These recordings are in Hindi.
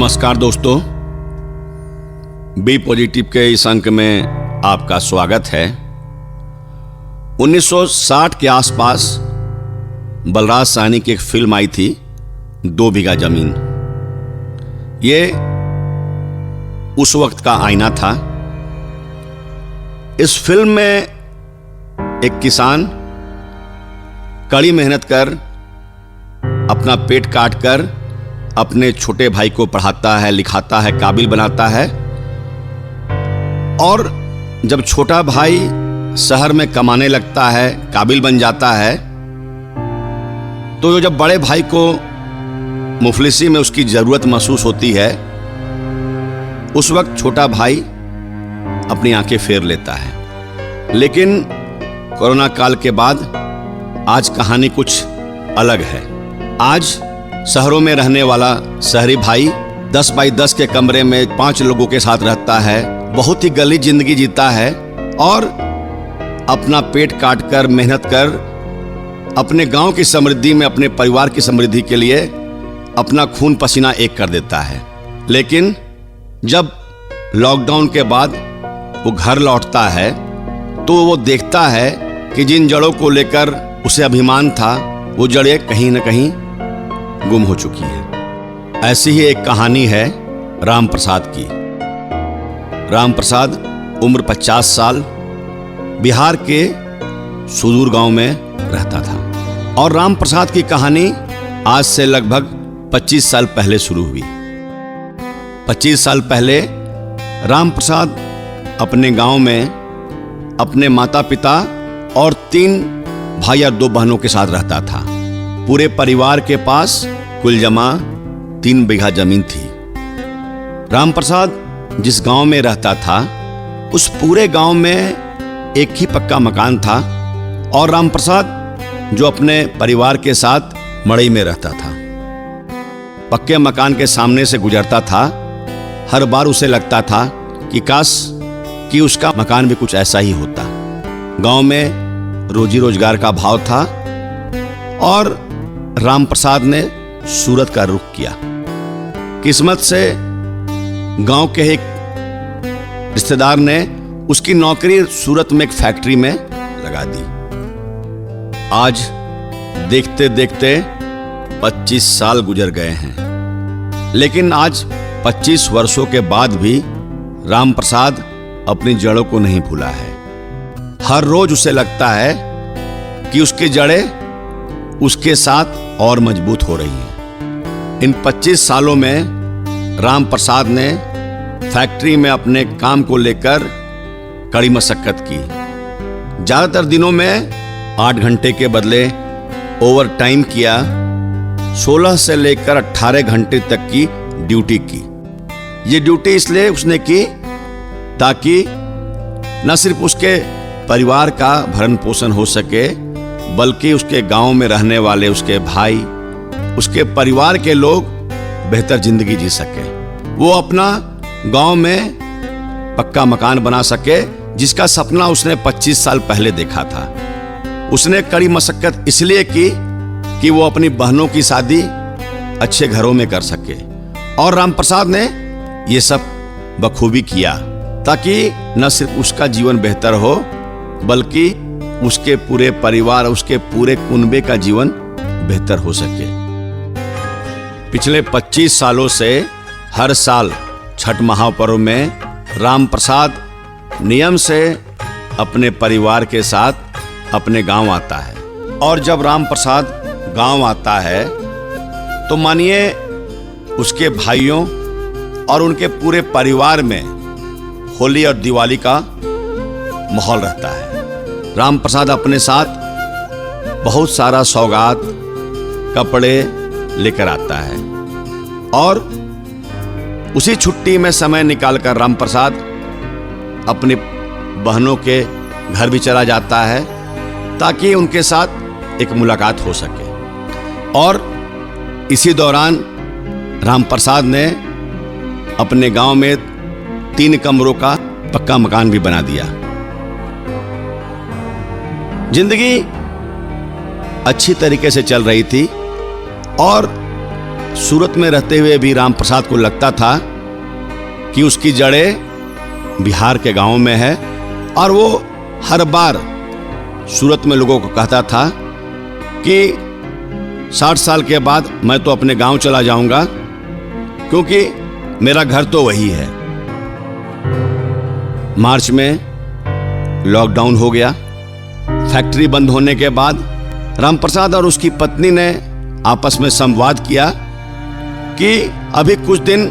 नमस्कार दोस्तों, बी पॉजिटिव के इस अंक में आपका स्वागत है। 1960 के आसपास बलराज साहनी की एक फिल्म आई थी, 2 बीघा जमीन। ये उस वक्त का आईना था। इस फिल्म में एक किसान कड़ी मेहनत कर अपना पेट काट कर अपने छोटे भाई को पढ़ाता है, लिखाता है, काबिल बनाता है। और जब छोटा भाई शहर में कमाने लगता है, काबिल बन जाता है, तो जब बड़े भाई को मुफलिसी में उसकी जरूरत महसूस होती है, उस वक्त छोटा भाई अपनी आंखें फेर लेता है। लेकिन कोरोना काल के बाद आज कहानी कुछ अलग है। आज शहरों में रहने वाला शहरी भाई 10 बाई 10 के कमरे में 5 लोगों के साथ रहता है, बहुत ही गली जिंदगी जीता है और अपना पेट काट कर मेहनत कर अपने गांव की समृद्धि में, अपने परिवार की समृद्धि के लिए अपना खून पसीना एक कर देता है। लेकिन जब लॉकडाउन के बाद वो घर लौटता है तो वो देखता है कि जिन जड़ों को लेकर उसे अभिमान था, वो जड़ें कहीं न कहीं गुम हो चुकी है। ऐसी ही एक कहानी है राम प्रसाद की। राम प्रसाद उम्र 50 साल, बिहार के सुदूर गांव में रहता था। और राम प्रसाद की कहानी आज से लगभग 25 साल पहले शुरू हुई। 25 साल पहले राम प्रसाद अपने गांव में अपने माता पिता और 3 भाई और 2 बहनों के साथ रहता था। पूरे परिवार के पास कुल जमा 3 बीघा जमीन थी। राम प्रसाद जिस गांव में रहता था, उस पूरे गांव में एक ही पक्का मकान था और राम प्रसाद जो अपने परिवार के साथ मड़ई में रहता था, पक्के मकान के सामने से गुजरता था, हर बार उसे लगता था कि काश कि उसका मकान भी कुछ ऐसा ही होता। गांव में रोजी रोजगार का भाव था और राम प्रसाद ने सूरत का रुख किया। किस्मत से गांव के एक रिश्तेदार ने उसकी नौकरी सूरत में एक फैक्ट्री में लगा दी। आज देखते देखते 25 साल गुजर गए हैं, लेकिन आज 25 वर्षों के बाद भी राम प्रसाद अपनी जड़ों को नहीं भूला है। हर रोज उसे लगता है कि उसकी जड़ें उसके साथ और मजबूत हो रही हैं। इन 25 सालों में राम प्रसाद ने फैक्ट्री में अपने काम को लेकर कड़ी मशक्कत की। ज्यादातर दिनों में 8 घंटे के बदले ओवर टाइम किया। 16 से लेकर 18 घंटे तक की ड्यूटी की। ये ड्यूटी इसलिए उसने की ताकि न सिर्फ उसके परिवार का भरण पोषण हो सके, बल्कि उसके गांव में रहने वाले उसके भाई, उसके परिवार के लोग बेहतर जिंदगी जी सके। वो अपना गांव में पक्का मकान बना सके, जिसका सपना उसने 25 साल पहले देखा था। उसने कड़ी मशक्कत इसलिए की कि वो अपनी बहनों की शादी अच्छे घरों में कर सके। और राम प्रसाद ने ये सब बखूबी किया ताकि न सिर्फ उसका जीवन बेहतर हो, बल्कि उसके पूरे परिवार, उसके पूरे कुनबे का जीवन बेहतर हो सके। पिछले 25 सालों से हर साल छठ महापर्व में राम प्रसाद नियम से अपने परिवार के साथ अपने गांव आता है। और जब राम प्रसाद गांव आता है तो मानिए उसके भाइयों और उनके पूरे परिवार में होली और दिवाली का माहौल रहता है। राम प्रसाद अपने साथ बहुत सारा सौगात, कपड़े लेकर आता है और उसी छुट्टी में समय निकालकर राम प्रसाद अपनी बहनों के घर भी चला जाता है ताकि उनके साथ एक मुलाकात हो सके। और इसी दौरान राम प्रसाद ने अपने गांव में 3 कमरों का पक्का मकान भी बना दिया। जिंदगी अच्छी तरीके से चल रही थी और सूरत में रहते हुए भी राम प्रसाद को लगता था कि उसकी जड़ें बिहार के गांव में है, और वो हर बार सूरत में लोगों को कहता था कि 60 साल के बाद मैं तो अपने गांव चला जाऊंगा, क्योंकि मेरा घर तो वही है। मार्च में लॉकडाउन हो गया। फैक्ट्री बंद होने के बाद राम प्रसाद और उसकी पत्नी ने आपस में संवाद किया कि अभी कुछ दिन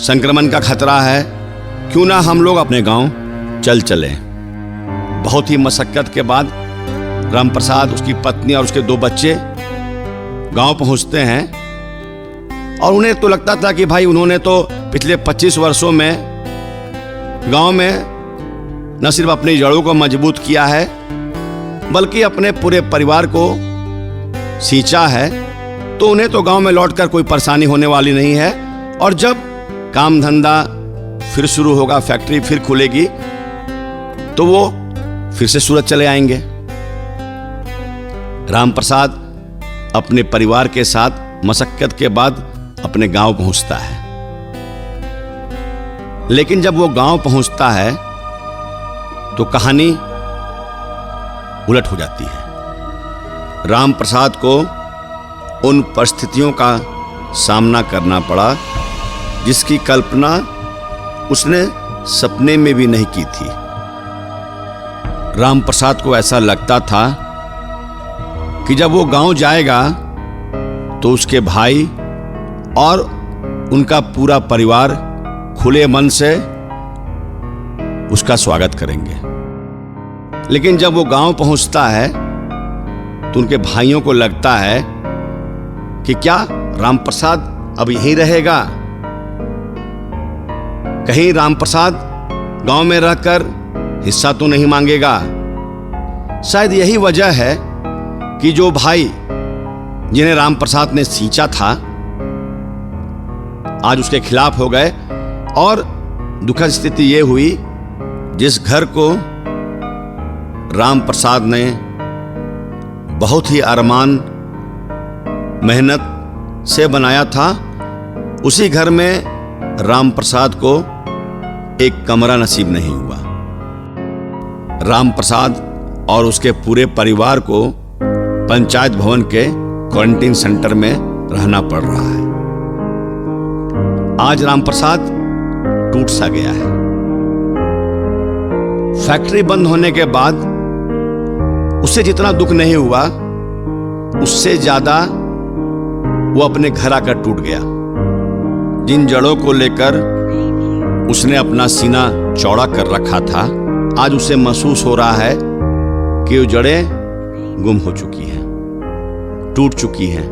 संक्रमण का खतरा है, क्यों ना हम लोग अपने गांव चल चलें। बहुत ही मशक्कत के बाद राम प्रसाद, उसकी पत्नी और उसके 2 बच्चे गांव पहुंचते हैं। और उन्हें तो लगता था कि भाई उन्होंने तो पिछले 25 वर्षों में गांव में न सिर्फ अपनी जड़ों को मजबूत किया है, बल्कि अपने पूरे परिवार को सींचा है, तो उन्हें तो गांव में लौटकर कोई परेशानी होने वाली नहीं है। और जब काम धंधा फिर शुरू होगा, फैक्ट्री फिर खुलेगी, तो वो फिर से सूरत चले आएंगे। राम प्रसाद अपने परिवार के साथ मशक्कत के बाद अपने गांव पहुंचता है। लेकिन जब वो गांव पहुंचता है तो कहानी उलट हो जाती है। राम प्रसाद को उन परिस्थितियों का सामना करना पड़ा जिसकी कल्पना उसने सपने में भी नहीं की थी। राम प्रसाद को ऐसा लगता था कि जब वो गांव जाएगा तो उसके भाई और उनका पूरा परिवार खुले मन से उसका स्वागत करेंगे। लेकिन जब वो गांव पहुंचता है तो उनके भाइयों को लगता है कि क्या राम प्रसाद अब यहीं रहेगा? कहीं राम प्रसाद गांव में रहकर हिस्सा तो नहीं मांगेगा। शायद यही वजह है कि जो भाई जिन्हें राम प्रसाद ने सींचा था आज उसके खिलाफ हो गए। और दुखद स्थिति यह हुई, जिस घर को राम प्रसाद ने बहुत ही अरमान मेहनत से बनाया था, उसी घर में राम प्रसाद को एक कमरा नसीब नहीं हुआ। राम प्रसाद और उसके पूरे परिवार को पंचायत भवन के क्वारंटीन सेंटर में रहना पड़ रहा है। आज राम प्रसाद टूट सा गया है। फैक्ट्री बंद होने के बाद उसे जितना दुख नहीं हुआ, उससे ज्यादा वो अपने घर आकर टूट गया। जिन जड़ों को लेकर उसने अपना सीना चौड़ा कर रखा था, आज उसे महसूस हो रहा है कि वो जड़ें गुम हो चुकी हैं, टूट चुकी हैं,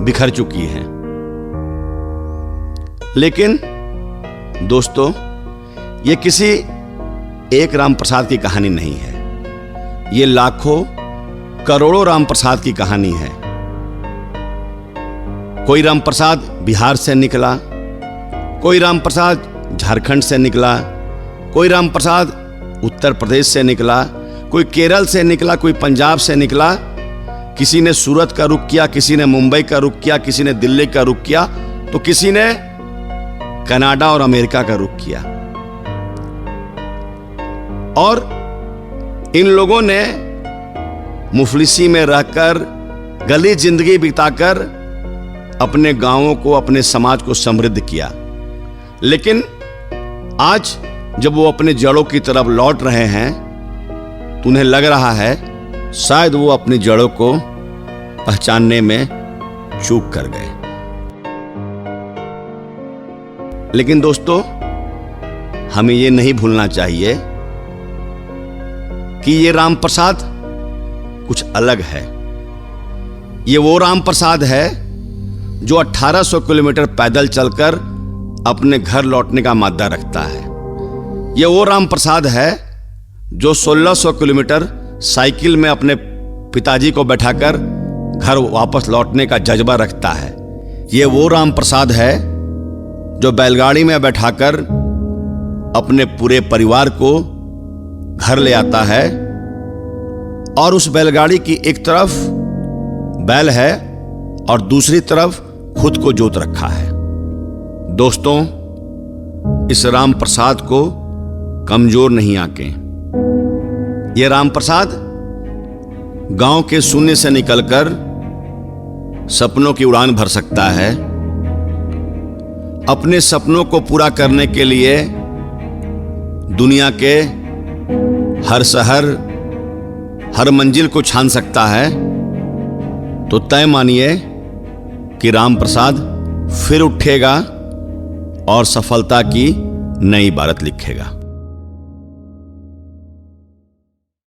बिखर चुकी हैं। लेकिन दोस्तों, ये किसी एक राम प्रसाद की कहानी नहीं है, ये लाखों करोड़ों राम प्रसाद की कहानी है। कोई राम प्रसाद बिहार से निकला, कोई राम प्रसाद झारखंड से निकला, कोई राम प्रसाद उत्तर प्रदेश से निकला, कोई केरल से निकला, कोई पंजाब से निकला। किसी ने सूरत का रुख किया, किसी ने मुंबई का रुख किया, किसी ने दिल्ली का रुख किया, तो किसी ने कनाडा और अमेरिका का रुख किया। और इन लोगों ने मुफलिसी में रहकर, गली जिंदगी बिताकर अपने गांवों को, अपने समाज को समृद्ध किया। लेकिन आज जब वो अपने जड़ों की तरफ लौट रहे हैं तो उन्हें लग रहा है शायद वो अपनी जड़ों को पहचानने में चूक कर गए। लेकिन दोस्तों, हमें ये नहीं भूलना चाहिए कि ये राम प्रसाद कुछ अलग है। ये वो राम प्रसाद है जो 1800 किलोमीटर पैदल चलकर अपने घर लौटने का मादा रखता है। ये वो राम प्रसाद है जो 1600 किलोमीटर साइकिल में अपने पिताजी को बैठाकर घर वापस लौटने का जज्बा रखता है। ये वो राम प्रसाद है जो बैलगाड़ी में बैठाकर अपने पूरे परिवार को घर ले आता है, और उस बैलगाड़ी की एक तरफ बैल है और दूसरी तरफ खुद को जोत रखा है। दोस्तों, इस राम प्रसाद को कमजोर नहीं आंकें। यह राम प्रसाद गांव के शून्य से निकलकर सपनों की उड़ान भर सकता है। अपने सपनों को पूरा करने के लिए दुनिया के हर शहर, हर मंजिल को छान सकता है। तो तय मानिए कि राम प्रसाद फिर उठेगा और सफलता की नई इबारत लिखेगा।